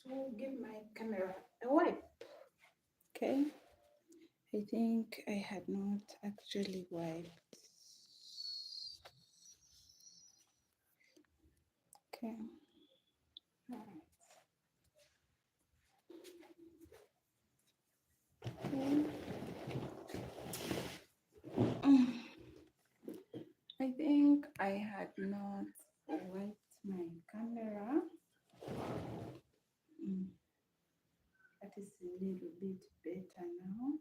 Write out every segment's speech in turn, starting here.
to give my camera a wipe. Okay, I think I had not actually wiped. Okay, all right. Okay. I think I had not wiped my camera. Mm, that is a little bit better now.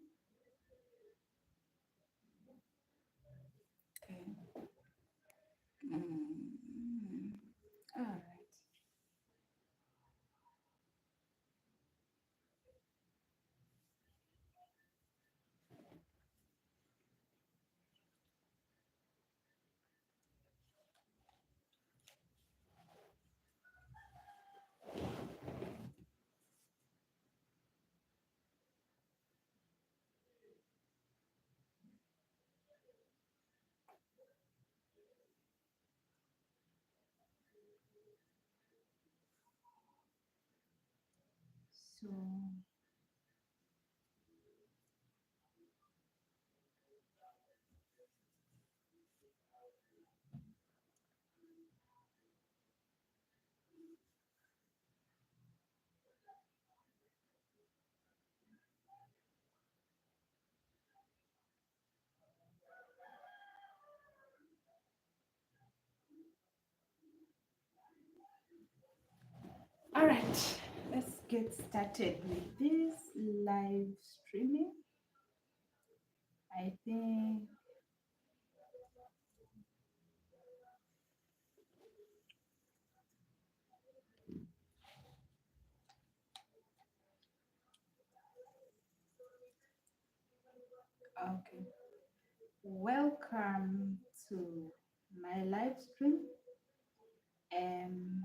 Okay. All right. So, all right, let's get started with this live streaming. I think, okay, welcome to my live stream. Um,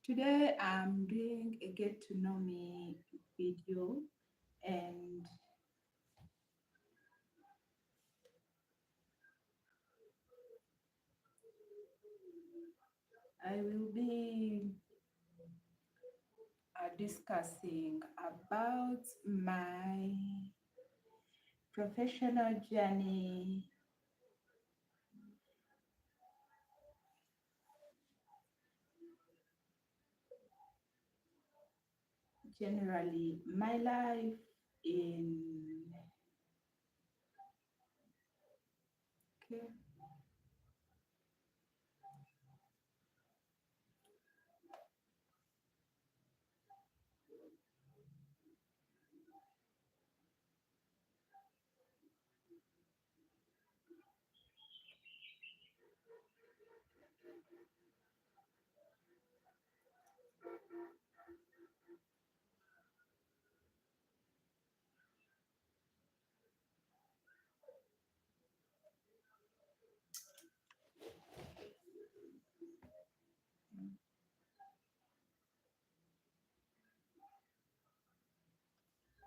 Today I'm doing a get to know me video, and I will be discussing about my professional journey, generally my life in, okay.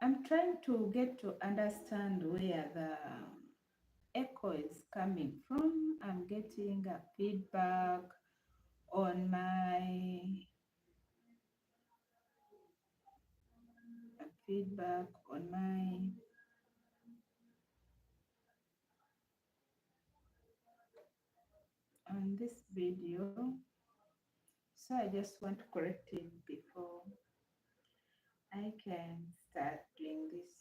I'm trying to get to understand where the echo is coming from. I'm getting a feedback on my feedback on this video. So I just want to correct it before I can start doing this.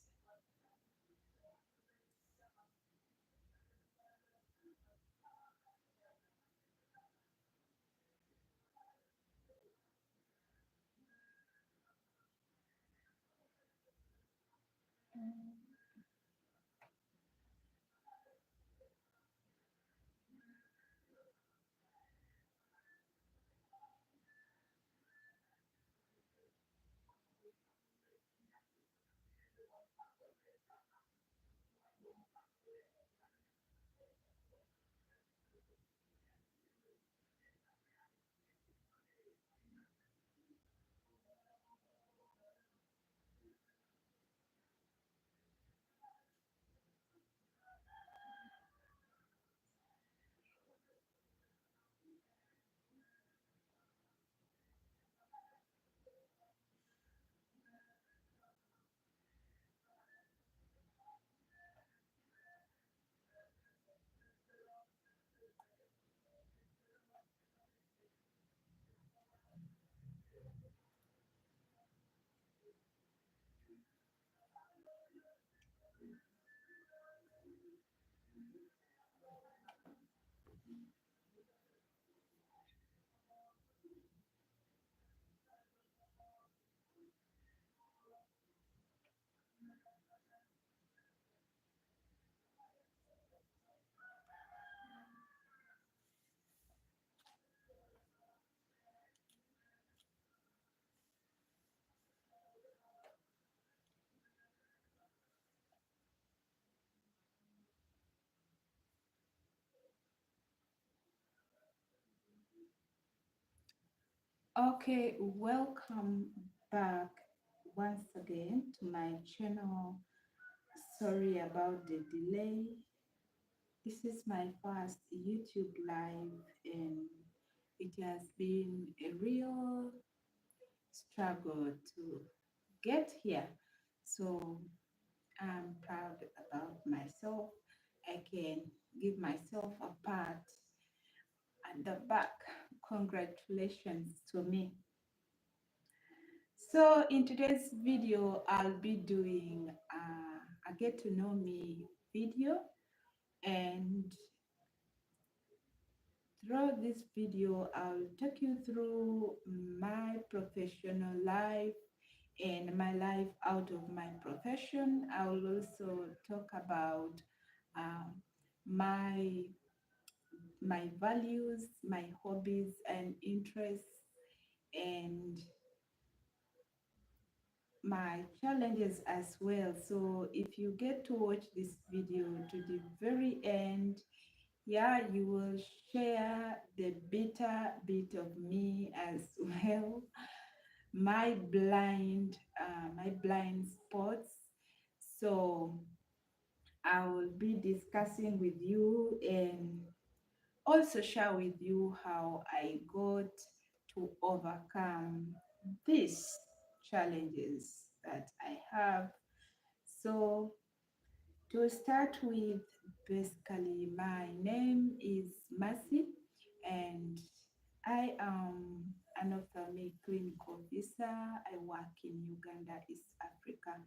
Okay, welcome back once again to my channel. Sorry about the delay. This is my first YouTube live and it has been a real struggle to get here. So I'm proud about myself. I can give myself a pat at the back. Congratulations to me. So in today's video, I'll be doing a get to know me video, and throughout this video, I'll take you through my professional life and my life out of my profession. I will also talk about um, my my values, my hobbies and interests, and my challenges as well. So if you get to watch this video to the very end, yeah, you will share the bitter bit of me as well, my blind spots. So I will be discussing with you and also share with you how I got to overcome these challenges that I have. So to start with, basically, my name is Mercy, and I am an ophthalmic clinical officer. I work in Uganda, East Africa.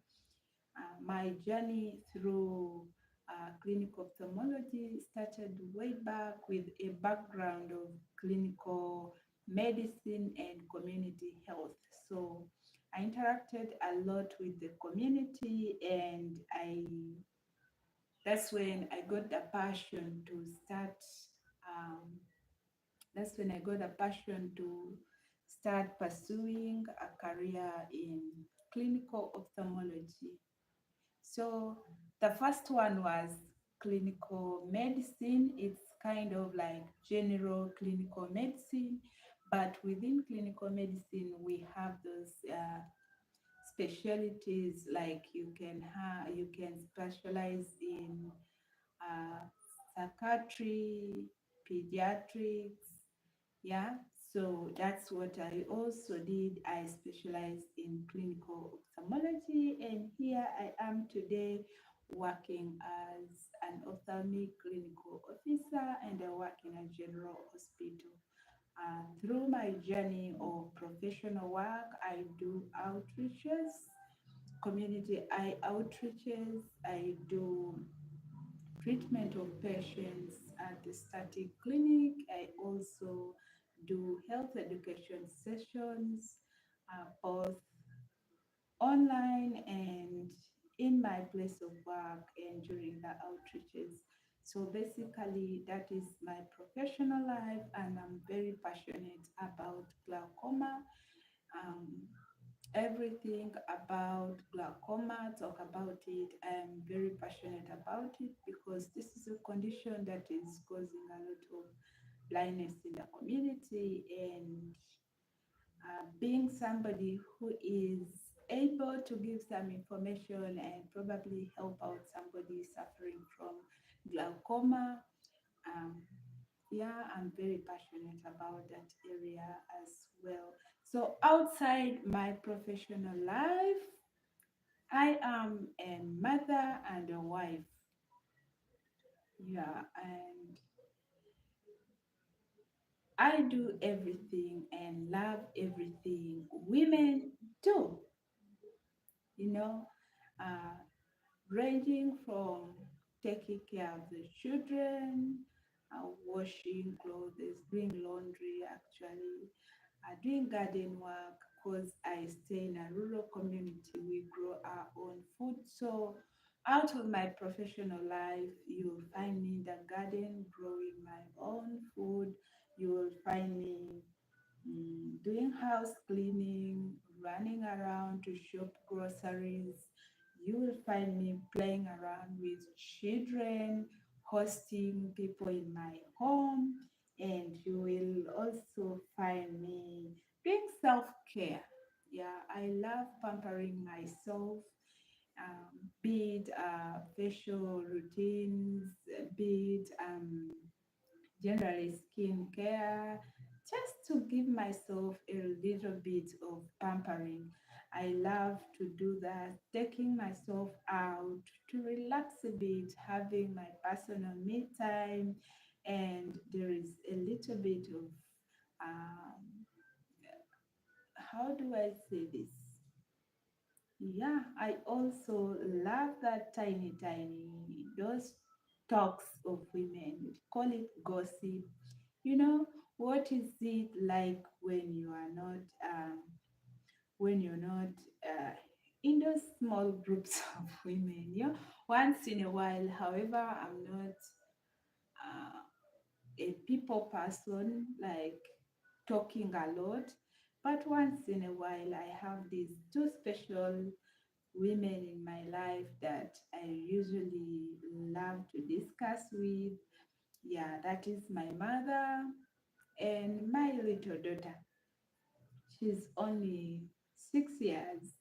My journey through clinical ophthalmology started way back with a background of clinical medicine and community health. So I interacted a lot with the community, and I that's when I got the passion to start. Um, that's when I got a passion to start pursuing a career in clinical ophthalmology. So the first one was clinical medicine. It's kind of like general clinical medicine, but within clinical medicine, we have those specialties, like you can specialize in uh, psychiatry, pediatrics. Yeah, so that's what I also did. I specialized in clinical ophthalmology, and here I am today working as an ophthalmic clinical officer, and I work in a general hospital. Through my journey of professional work, I do outreaches, community eye outreaches, I do treatment of patients at the static clinic. I also do health education sessions, both online and in my place of work and during the outreaches. So basically, that is my professional life, and I'm very passionate about glaucoma. Um, Everything about glaucoma, talk about it. I am very passionate about it because this is a condition that is causing a lot of blindness in the community, and being somebody who is able to give some information and probably help out somebody suffering from glaucoma. Um, yeah, I'm very passionate about that area as well. So outside my professional life, I am a mother and a wife. Yeah, and I do everything and love everything women do, you know, uh, ranging from taking care of the children, washing clothes, doing laundry actually, doing garden work, because I stay in a rural community. We grow our own food. So out of my professional life, you will find me in the garden growing my own food. You will find me doing house cleaning, running around to shop groceries. You will find me playing around with children, hosting people in my home, and you will also find me Doing self-care. Yeah, I love pampering myself, be it facial routines, be it generally skincare, just to give myself a little bit of pampering. I love to do that, taking myself out to relax a bit, having my personal me time, and there is a little bit of how do I say this? Yeah, I also love that those talks of women. We call it gossip. You know, what is it like when you are not, when you're not in those small groups of women? Yeah, once in a while. However, I'm not a people person, like talking a lot. But once in a while, I have these two special women in my life that I usually love to discuss with. Yeah, that is my mother and my little daughter. She's only 6 years,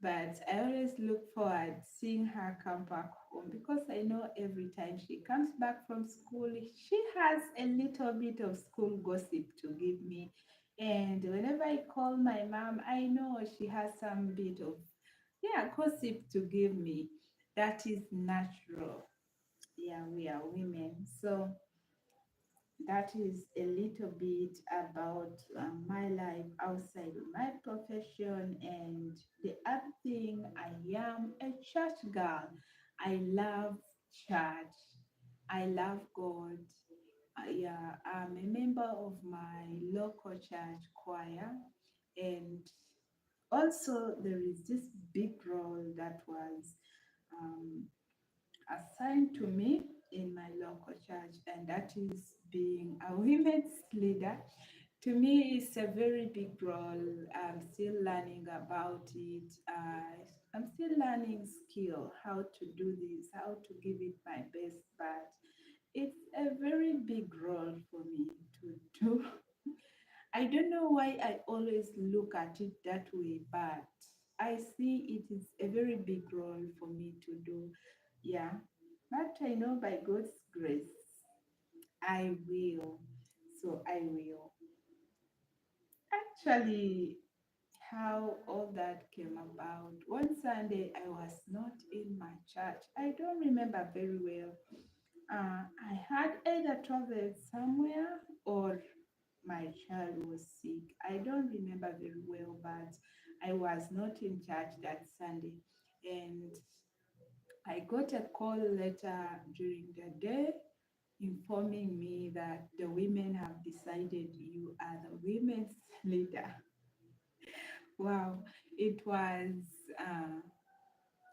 but I always look forward seeing her come back home because I know every time she comes back from school, she has a little bit of school gossip to give me. And whenever I call my mom, I know she has some bit of, yeah, gossip to give me. That is natural. Yeah, we are women. So that is a little bit about my life outside of my profession. And the other thing, I am a church girl. I love church. I love God. Yeah, I'm a member of my local church choir. And also, there is this big role that was um, assigned to me in my local church, and that is being a women's leader. To me, it's a very big role. I'm still learning about it. I'm still learning skill, how to do this, how to give it my best, but it's a very big role for me to do. I don't know why I always look at it that way, but I see it is a very big role for me to do. Yeah, but I know by God's grace, I will. So I will. Actually, how all that came about. One Sunday, I was not in my church. I don't remember very well. I had either traveled somewhere or my child was sick. I don't remember very well, but I was not in church that Sunday. And I got a call later during the day informing me that the women have decided you are the women's leader. Wow, it was, uh,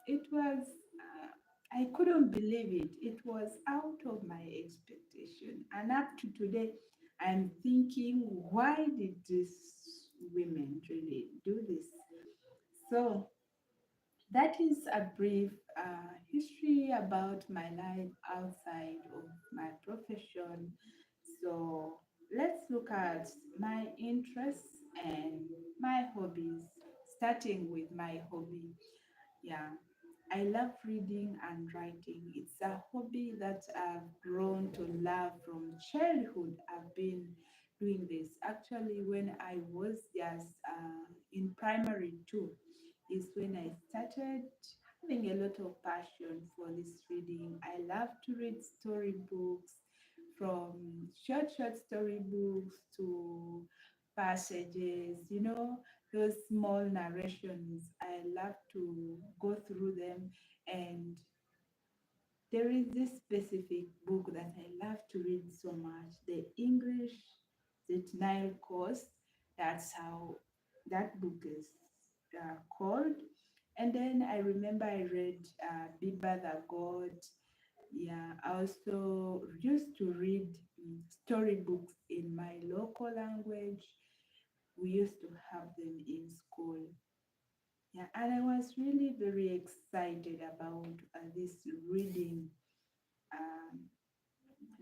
it was, I couldn't believe it. It was out of my expectation. And up to today, I'm thinking, why did these women really do this? So that is a brief history about my life outside of my profession. So let's look at my interests and my hobbies, starting with my hobby. Yeah, I love reading and writing. It's a hobby that I've grown to love from childhood. I've been doing this. Actually, when I was just in primary two, is when I started having a lot of passion for this reading. I love to read storybooks, from short story books to passages, those small narrations. I love to go through them. And there is this specific book that I love to read so much, the English Nile course. That's how that book is called. And then I remember I read Biba the God. Yeah, I also used to read storybooks in my local language. We used to have them in school. Yeah, and I was really very excited about this reading, um,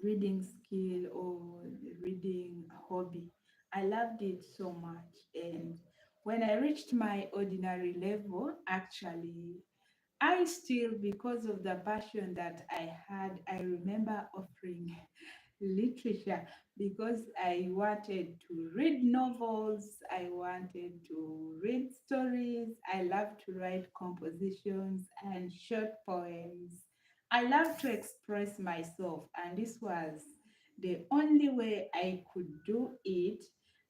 reading skill or reading hobby. I loved it so much. And when I reached my ordinary level, actually, I still, because of the passion that I had, I remember offering literature because I wanted to read novels, I wanted to read stories, I love to write compositions and short poems. I love to express myself, and this was the only way I could do it,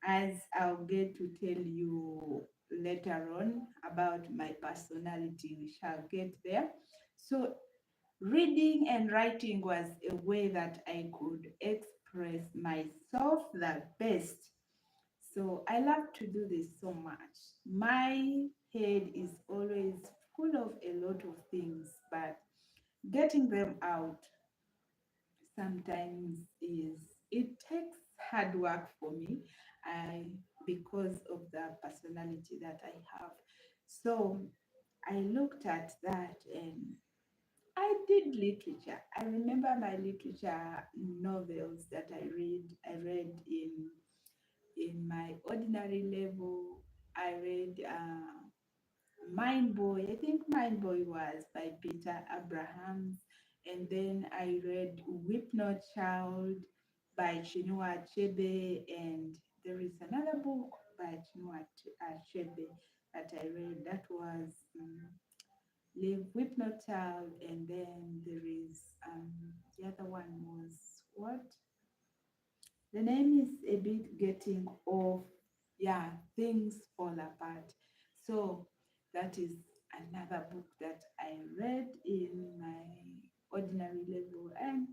as I'll get to tell you later on about my personality. We shall get there. So reading and writing was a way that I could express myself the best. So I love to do this so much. My head is always full of a lot of things, but getting them out sometimes is, it takes hard work for me. I Because of the personality that I have. So I looked at that and I did literature. I remember my literature novels that I read in my ordinary level. I read Mind Boy. I think Mind Boy was by Peter Abrahams. And then I read Weep Not Child by Chinua Achebe. And there is another book by Chinua Achebe that I read that was Live Weep Not Child. And then there is the other one was what? The name is a bit getting off. Yeah, Things Fall Apart. So that is another book that I read in my ordinary level. And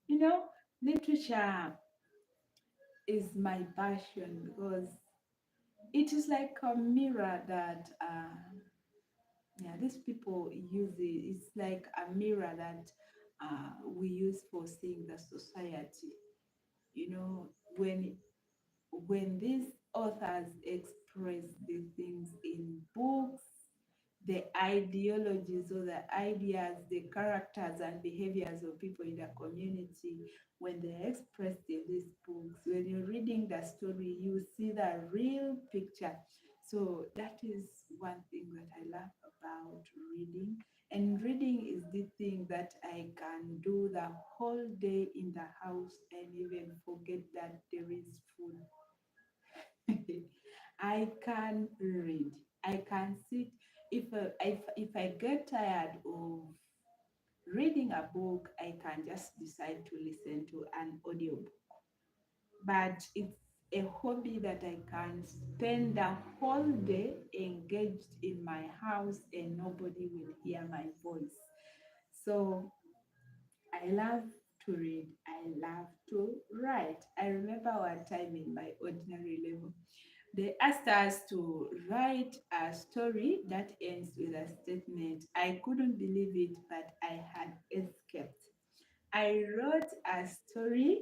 you know, literature is my passion because it is like a mirror that yeah, these people use it. It's like a mirror that we use for seeing the society. You know, when these authors express these things in books, the ideologies or the ideas, the characters and behaviors of people in the community, when they're expressed in these books, when you're reading the story, you see the real picture. So that is one thing that I love about reading. And reading is the thing that I can do the whole day in the house and even forget that there is food. I can read. I can sit. If I get tired of reading a book, I can just decide to listen to an audiobook. But it's a hobby that I can spend the whole day engaged in my house and nobody will hear my voice. So I love to read. I love to write. I remember one time in my ordinary level, they asked us to write a story that ends with a statement. I couldn't believe it, but I had escaped. I wrote a story,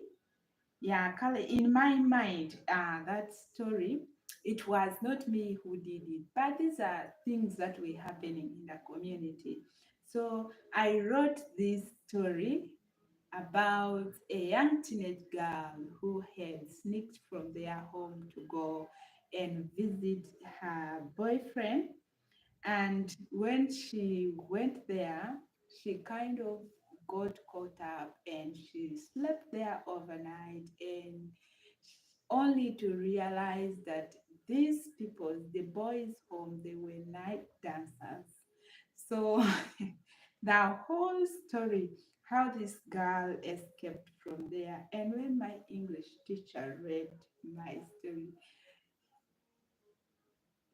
yeah, in my mind, that story, it was not me who did it, but these are things that were happening in the community. So I wrote this story about a young teenage girl who had sneaked from their home to go and visit her boyfriend. And when she went there, she kind of got caught up and she slept there overnight, and only to realize that these people, the boys' home, they were night dancers. So the whole story, how this girl escaped from there. And when my English teacher read my story,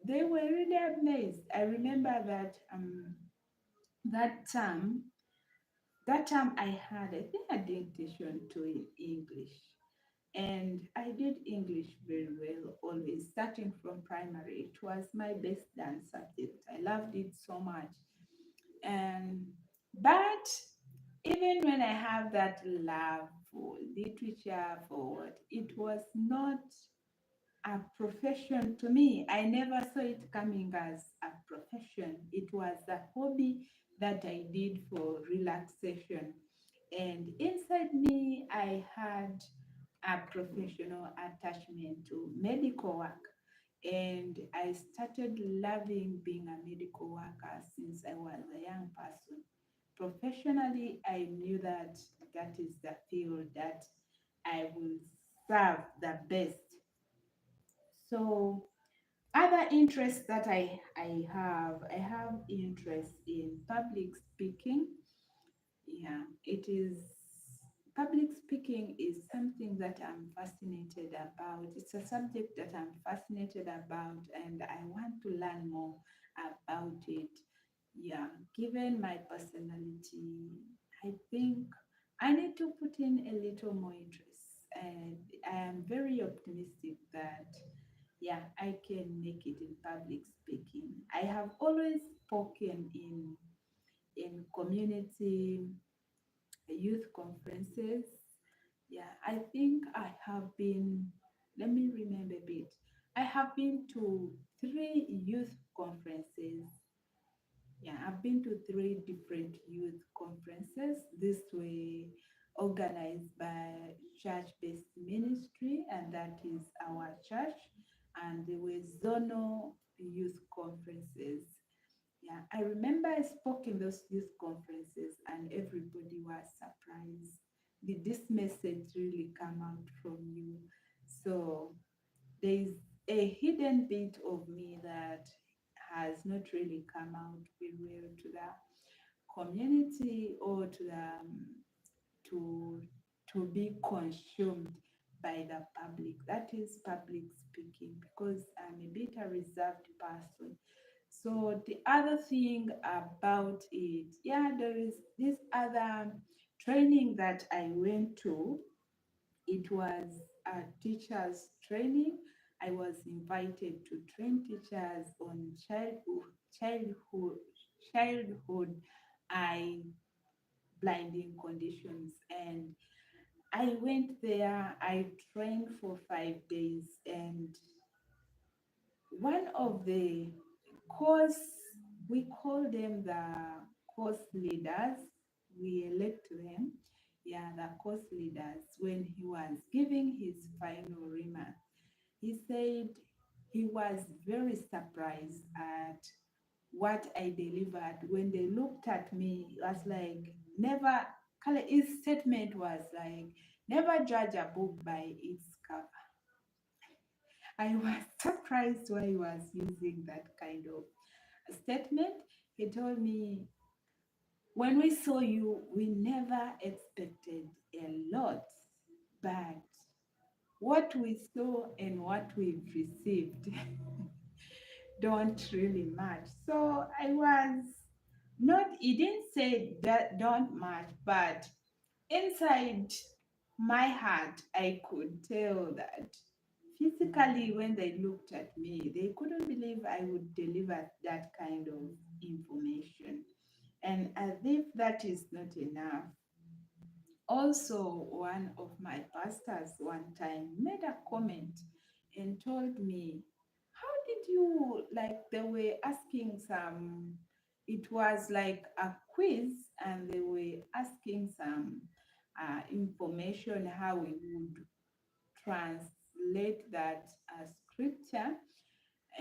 they were really amazed. I remember that term, that term I had, I think I did tuition to in English. And I did English very well, always, starting from primary. It was my best dance subject. I loved it so much. And but even when I have that love for literature, for what, it was not a profession to me. I never saw it coming as a profession. It was a hobby that I did for relaxation. And inside me, I had a professional attachment to medical work. And I started loving being a medical worker since I was a young person. Professionally, I knew that that is the field that I will serve the best. So other interests that I have interest in public speaking. Yeah, it is public speaking is something that I'm fascinated about. It's a subject that I'm fascinated about, and I want to learn more about it. Yeah, given my personality, I think I need to put in a little more interest, and I am very optimistic that yeah, I can make it in public speaking. I have always spoken in community youth conferences. Yeah, I think I have been, let me remember a bit. I have been to three youth conferences. Yeah, I've been to three different youth conferences. This were organized by church-based ministry, and that is our church. And there were zonal youth conferences. Yeah, I remember I spoke in those youth conferences and everybody was surprised. Did this message really come out from you? So there is a hidden bit of me that has not really come out very well to the community or to the to to be consumed by the public. That is public speaking because I'm a bit a reserved person. So the other thing about it, yeah, there is this other training that I went to. It was a teacher's training. I was invited to train teachers on childhood, childhood eye blinding conditions, and I went there. I trained for 5 days, and one of the course, we call them the course leaders, we elect them, yeah, the course leaders. When he was giving his final remark, he said he was very surprised at what I delivered. When they looked at me, it was like, never, his statement was like, never judge a book by its cover. I was surprised why he was using that kind of statement. He told me, when we saw you, we never expected a lot, but what we saw and what we've received don't really match. So I was not, he didn't say that don't match, but inside my heart, I could tell that physically, when they looked at me, they couldn't believe I would deliver that kind of information. And as if that is not enough, also one of my pastors one time made a comment and told me, how did you, like, they were asking some, it was like a quiz, and they were asking some information how we would translate that scripture.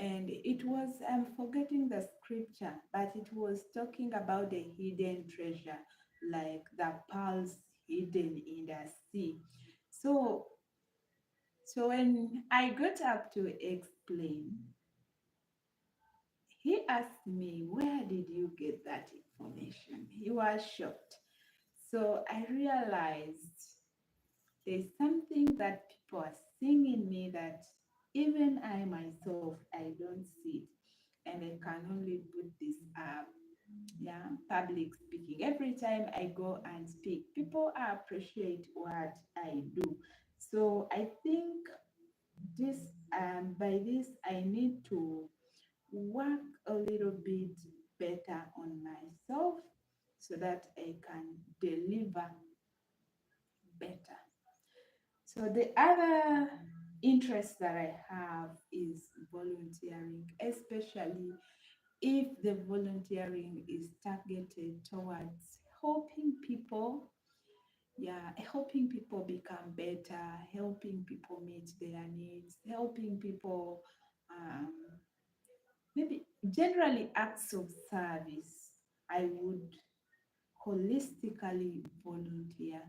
And it was, I'm forgetting the scripture, but it was talking about the hidden treasure, like the pearls hidden in the sea. So, so when I got up to explain, he asked me, where did you get that information? He was shocked. So I realized there's something that people are seeing in me that even I myself, I don't see it. And I can only put this up. Yeah, public speaking. Every time I go and speak, people appreciate what I do. So I think this, by this, I need to work a little bit better on myself so that I can deliver better. So the other interest that I have is volunteering, especially if the volunteering is targeted towards helping people Yeah, helping people become better, helping people meet their needs, helping people, um, maybe generally acts of service. I would holistically volunteer.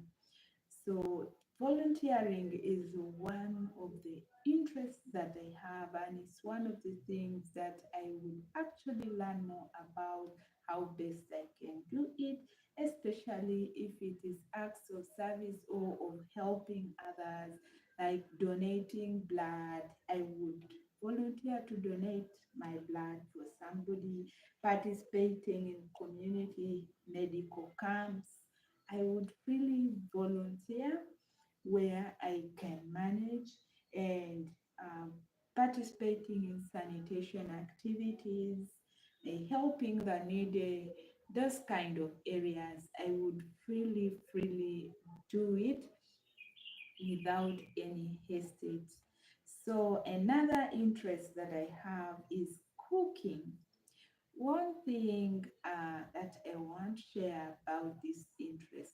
So volunteering is one of the interests that I have, and it's one of the things that I would actually learn more about how best I can do it, especially if it is acts of service or of helping others, like donating blood. I would volunteer to donate my blood for somebody, participating in community medical camps. I would really volunteer where I can manage, and um, participating in sanitation activities, helping the needy, those kind of areas. I would freely do it without any hesitate. So another interest that I have is cooking. One thing that I want to share about this interest,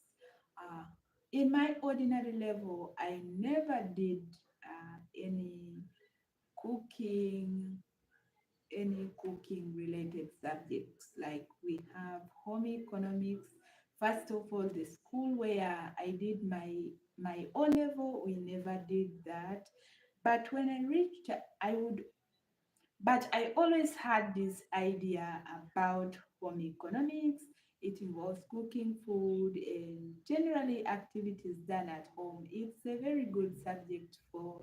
uh, in my ordinary level, I never did any cooking, any cooking related subjects. Like we have home economics. First of all, the school where I did my O level, we never did that. But when I reached, I would but I always had this idea about home economics. It involves cooking food and generally activities done at home. It's a very good subject for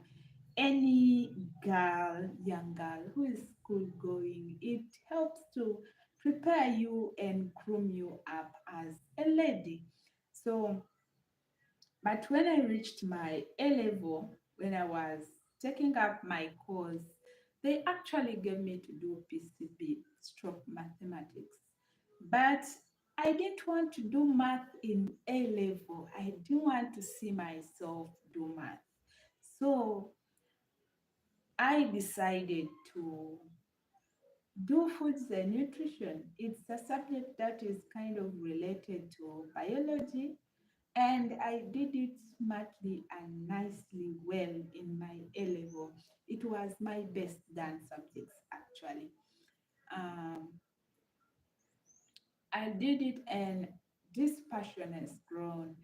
any girl, young girl who is school going. It helps to prepare you and groom you up as a lady. So but when I reached my A level, when I was taking up my course, they actually gave me to do PCB stroke mathematics. But I didn't want to do math in A level. I didn't want to see myself do math. So I decided to do foods and nutrition. It's a subject that is kind of related to biology, and I did it smartly and nicely well in my A level. It was my best done subjects actually. Um, I did it, and this passion has grown.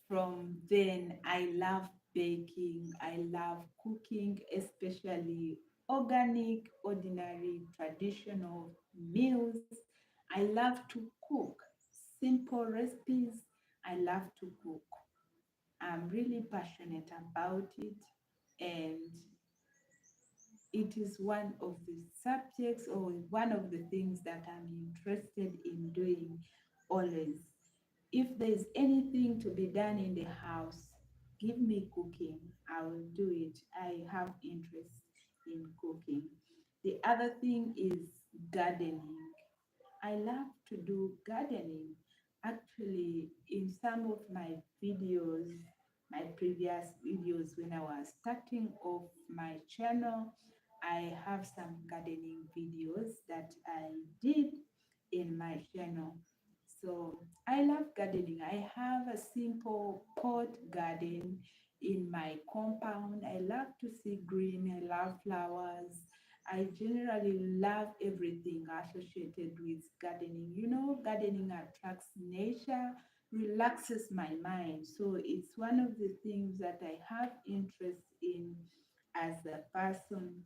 From then, I love baking, I love cooking, especially organic, ordinary, traditional meals. I love to cook simple recipes. I love to cook. I'm really passionate about it, and it is one of the subjects or one of the things that I'm interested in doing always. If there's anything to be done in the house, give me cooking. I will do it. I have interest in cooking. The other thing is gardening. I love to do gardening. Actually, in some of my videos, my previous videos when I was starting off my channel, I have some gardening videos that I did in my channel. So I love gardening. I have a simple pot garden in my compound. I love to see green. I love flowers. I generally love everything associated with gardening. You know, gardening attracts nature, relaxes my mind. So it's one of the things that I have interest in as a person.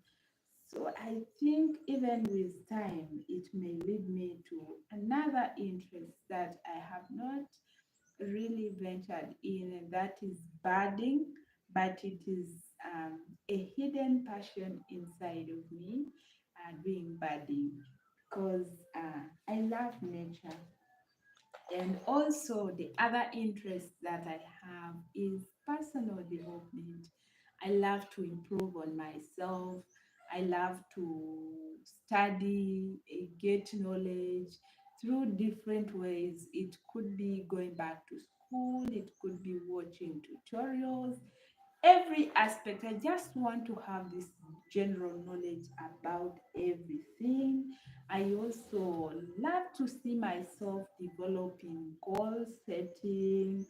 So I think even with time, it may lead me to another interest that I have not really ventured in, and that is birding, but it is a hidden passion inside of me, doing birding, because I love nature. And also, the other interest that I have is personal development. I love to improve on myself. I love to study, get knowledge through different ways. It could be going back to school, it could be watching tutorials, every aspect. I just want to have this general knowledge about everything. I also love to see myself developing goal setting,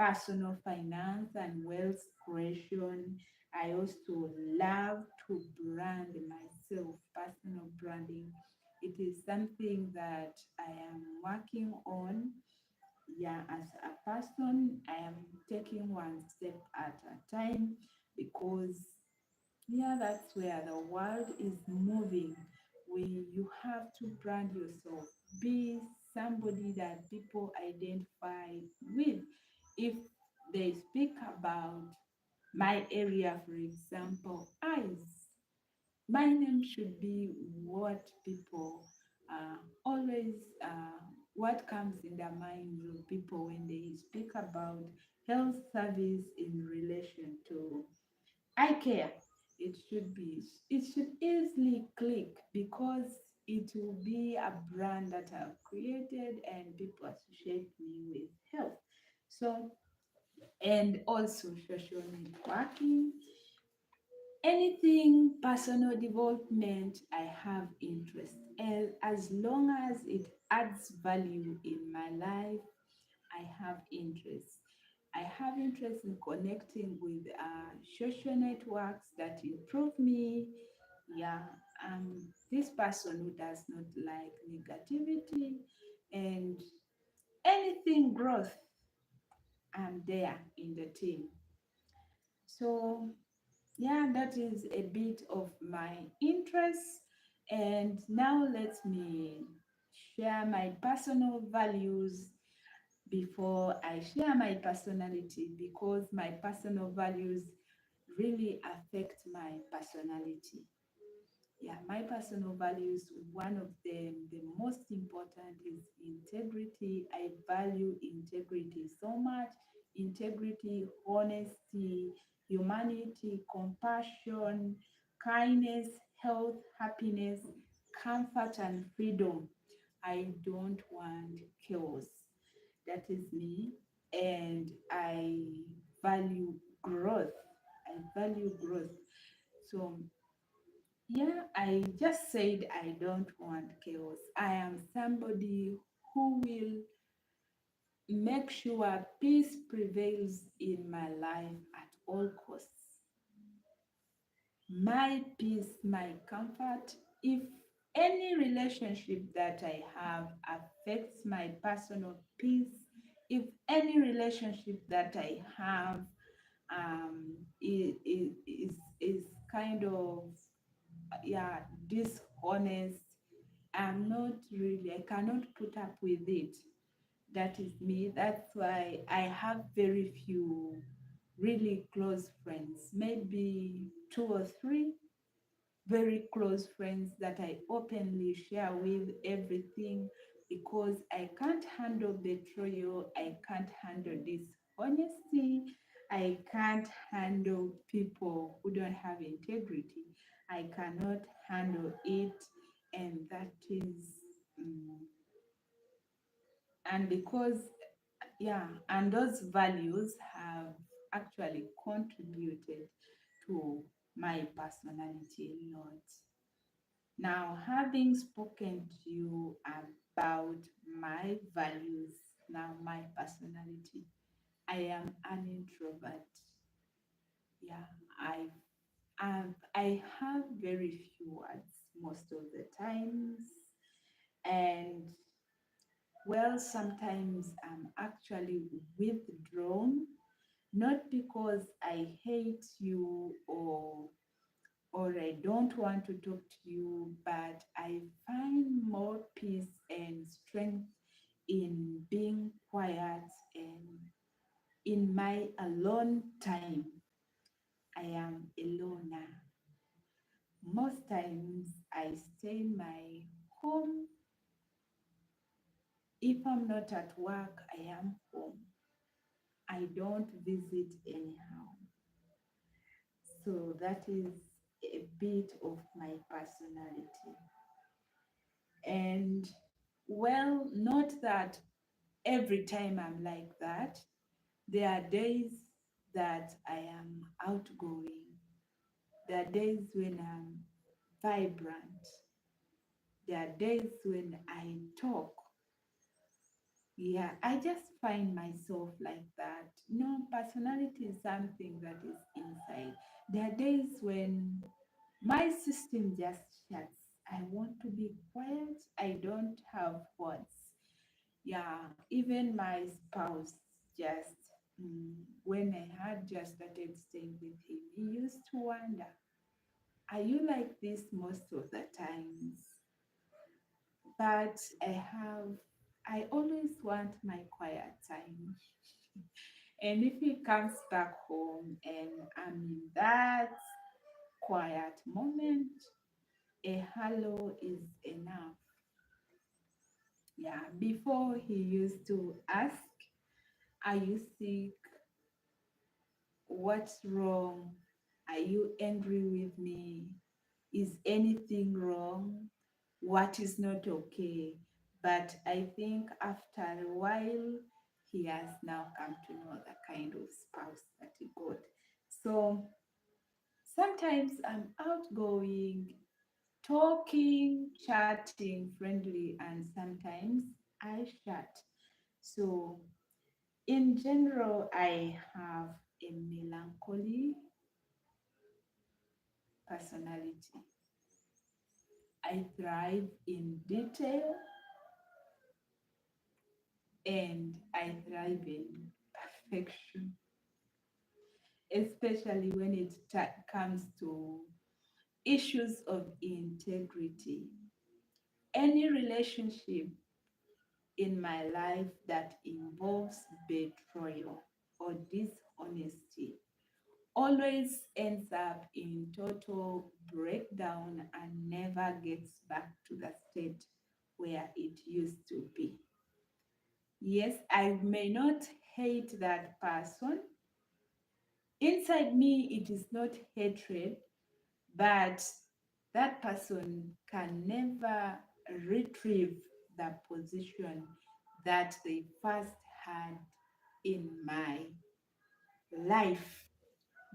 personal finance and wealth creation. I also love to brand myself, personal branding. It is something that I am working on. Yeah, as a person, I am taking one step at a time because, yeah, that's where the world is moving. You have to brand yourself, be somebody that people identify with. If they speak about my area, for example, eyes, my name should be what people always, what comes in the minds of people when they speak about health service in relation to eye care. It should easily click because it will be a brand that I've created and people associate me with health. So, and also social networking, anything personal development, I have interest. And as long as it adds value in my life, I have interest. I have interest in connecting with social networks that improve me. Yeah, this person who does not like negativity and anything growth, I'm there in the team. So yeah, that is a bit of my interest. And now let me share my personal values before I share my personality, because my personal values really affect my personality. Yeah, my personal values, one of them, the most important is integrity. I value integrity so much. Integrity, honesty, humanity, compassion, kindness, health, happiness, comfort, and freedom. I don't want chaos. That is me. And I value growth. I value growth. So yeah, I just said I don't want chaos. I am somebody who will make sure peace prevails in my life at all costs. My peace, my comfort. If any relationship that I have affects my personal peace, if any relationship that I have is kind of, yeah, dishonest, I'm not really, I cannot put up with it. That is me. That's why I have very few really close friends, maybe two or three very close friends that I openly share with everything, because I can't handle betrayal, I can't handle dishonesty, I can't handle people who don't have integrity. I cannot handle it, and that is, mm, and because, yeah, and those values have actually contributed to my personality a lot. Now, having spoken to you about my values, now my personality, I am an introvert. Yeah, I have very few words most of the times, and well, sometimes I'm actually withdrawn, not because I hate you or I don't want to talk to you, but I find more peace and strength in being quiet and in my alone time. I am a loner. Most times I stay in my home. If I'm not at work, I am home. I don't visit anyhow. So that is a bit of my personality. And well, not that every time I'm like that. There are days that I am outgoing. There are days when I'm vibrant. There are days when I talk. Yeah, I just find myself like that. No, personality is something that is inside. There are days when my system just shuts. I want to be quiet. I don't have words. Yeah, even my spouse just, when I had just started staying with him, he used to wonder, are you like this most of the times? But I always want my quiet time. And if he comes back home and I'm in that quiet moment, a hello is enough. Yeah, before he used to ask, are you sick? What's wrong? Are you angry with me? Is anything wrong? What is not okay? But I think after a while, he has now come to know the kind of spouse that he got. So sometimes I'm outgoing, talking, chatting, friendly, and sometimes I shut. So in general, I have a melancholy personality. I thrive in detail and I thrive in perfection, especially when it comes to issues of integrity. Any relationship in my life that involves betrayal or dishonesty always ends up in total breakdown and never gets back to the state where it used to be. Yes, I may not hate that person. Inside me, it is not hatred, but that person can never retrieve the position that they first had in my life.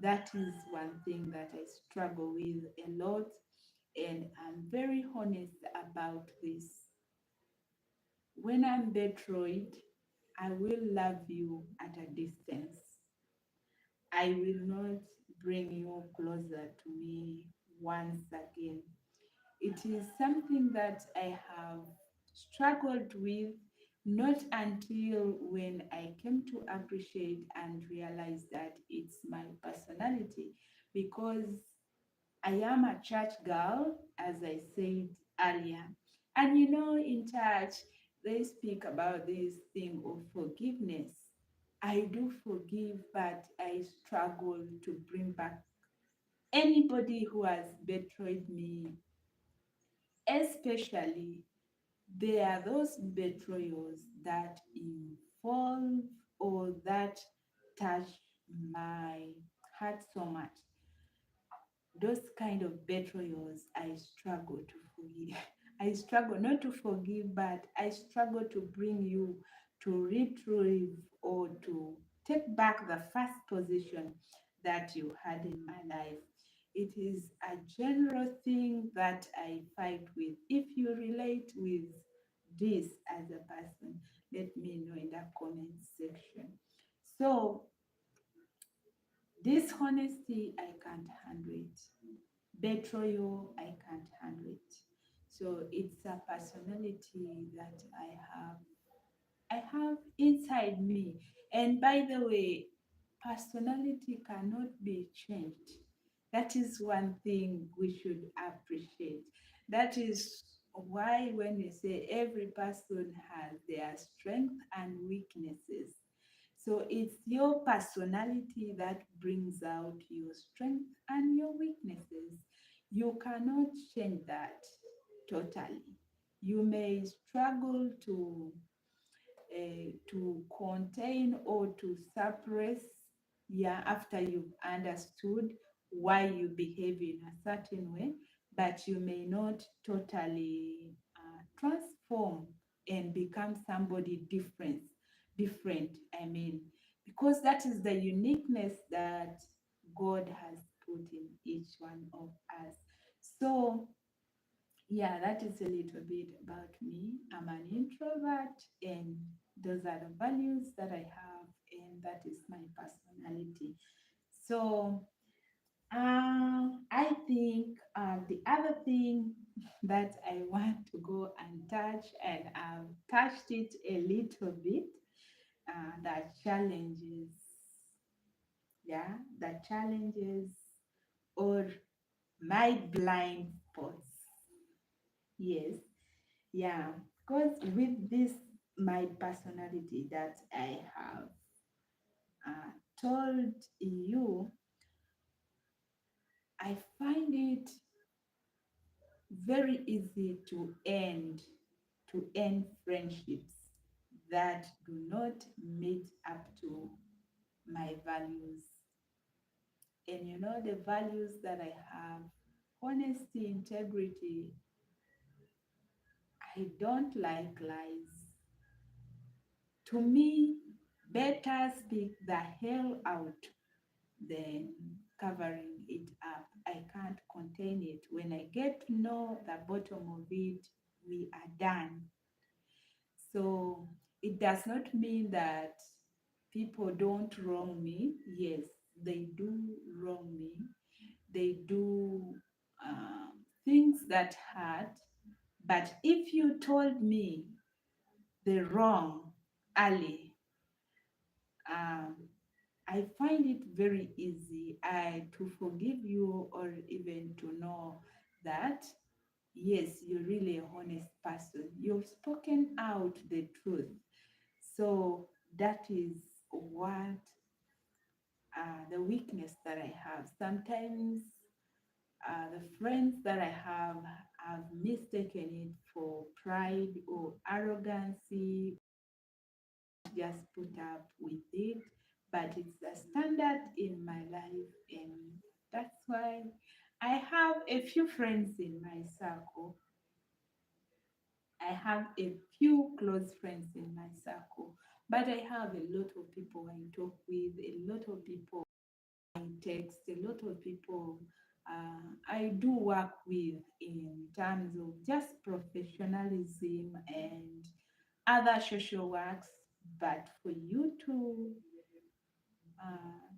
That is one thing that I struggle with a lot, and I'm very honest about this. When I'm betrayed, I will love you at a distance. I will not bring you closer to me once again. It is something that I have struggled with, not until when I came to appreciate and realize that it's my personality, because I am a church girl, as I said earlier. And in church, they speak about this thing of forgiveness. I do forgive, but I struggle to bring back anybody who has betrayed me, especially there are those betrayals that involve or that touch my heart so much. Those kind of betrayals, I struggle to forgive. I struggle not to forgive, but I struggle to bring you to retrieve or to take back the first position that you had in my life. It is a general thing that I fight with. If you relate with this as a person, let me know in the comment section. So, dishonesty, I can't handle it. Betrayal, I can't handle it. So it's a personality that I have inside me. And by the way, personality cannot be changed. That is one thing we should appreciate. That is why when we say every person has their strengths and weaknesses, so it's your personality that brings out your strength and your weaknesses. You cannot change that totally. You may struggle to contain or to suppress, yeah, after you've understood why you behave in a certain way, but you may not totally transform and become somebody different, I mean, because that is the uniqueness that God has put in each one of us. So yeah, that is a little bit about me. I'm an introvert and Those are the values that I have, and that is my personality. So I think the other thing that I want to go and touch, and I've touched it a little bit, the challenges, yeah, the challenges or my blind spots. Yes, yeah, because with this, my personality that I have told you, I find it very easy to end friendships that do not meet up to my values. And the values that I have: honesty, integrity. I don't like lies. To me, better speak the hell out than covering it up. I can't contain it. When I get to know the bottom of it, we are done. So it does not mean that people don't wrong me. Yes, they do wrong me. They do things that hurt. But if you told me the wrong early, um, I find it very easy to forgive you, or even to know that yes, you're really a honest person. You've spoken out the truth. So that is what the weakness that I have. Sometimes the friends that I have mistaken it for pride or arrogancy, just put up with it. But it's a standard in my life, and that's why I have a few friends in my circle. I have a few close friends in my circle, but I have a lot of people I talk with, a lot of people I text, a lot of people I do work with in terms of just professionalism and other social works. But for you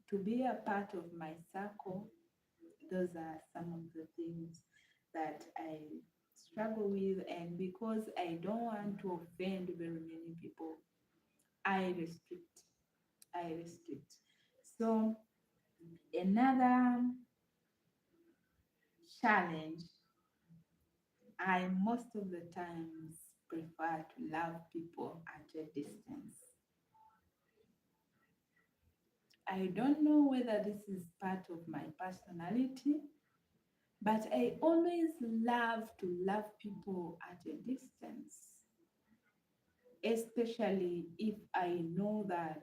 to be a part of my circle, those are some of the things that I struggle with. And because I don't want to offend very many people, I restrict. I restrict. So another challenge, I most of the times prefer to love people at a distance. I don't know whether this is part of my personality, but I always love to love people at a distance, especially if I know that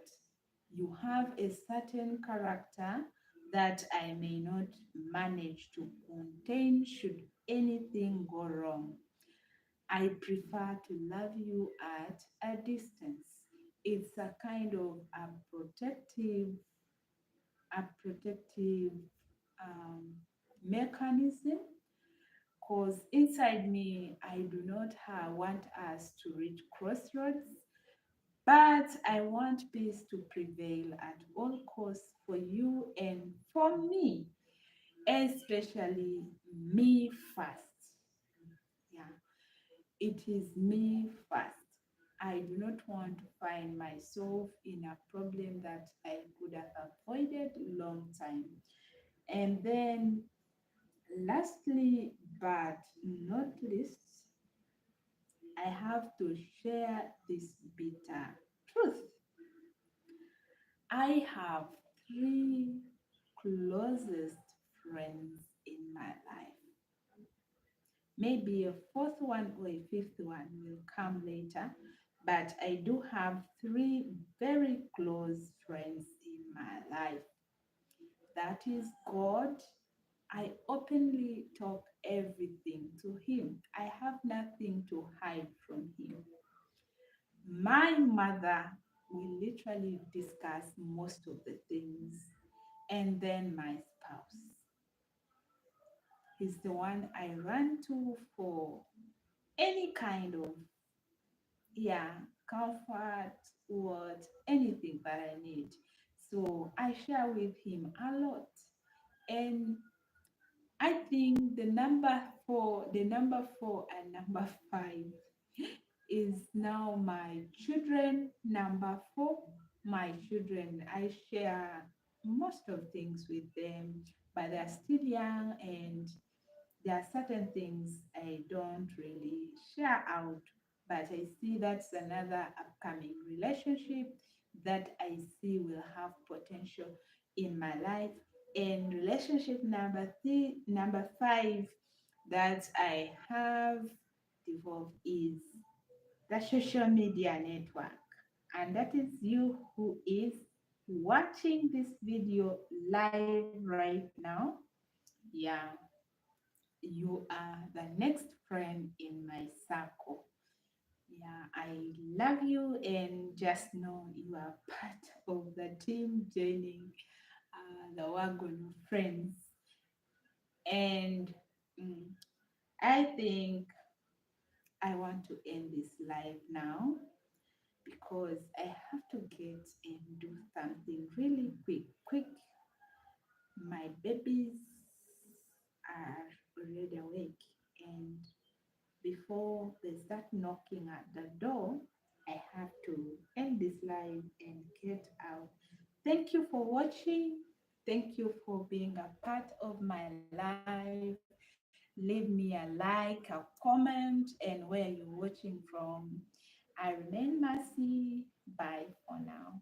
you have a certain character that I may not manage to contain should anything go wrong. I prefer to love you at a distance. It's a kind of a protective um, mechanism, because inside me, I do not want us to reach crossroads, but I want peace to prevail at all costs for you and for me, especially me first. Yeah, it is me first. I do not want to find myself in a problem that I could have avoided long time. And then lastly, but not least, I have to share this bitter truth. I have three closest friends in my life. Maybe a fourth one or a fifth one will come later, but I do have three very close friends in my life. That is God. I openly talk everything to Him. I have nothing to hide from Him. My mother, we literally discuss most of the things. And then my spouse. He's the one I run to for any kind of, yeah, comfort, what anything that I need. So I share with him a lot. And I think the number four and number five is now my children. Number four, my children. I share most of things with them, but they're still young and there are certain things I don't really share out, but I see that's another upcoming relationship that I see will have potential in my life. And relationship number five that I have developed is the social media network. And that is you who is watching this video live right now. Yeah, you are the next friend in my circle. Yeah, I love you and just know you are part of the team joining the wagon of friends. And mm, I think I want to end this live now because I have to get and do something really quick. Quick, my babies are already awake and before they start knocking at the door, I have to end this live and get out. Thank you for watching. Thank you for being a part of my life. Leave me a like, a comment, and where you're watching from. I remain Mercy. Bye for now.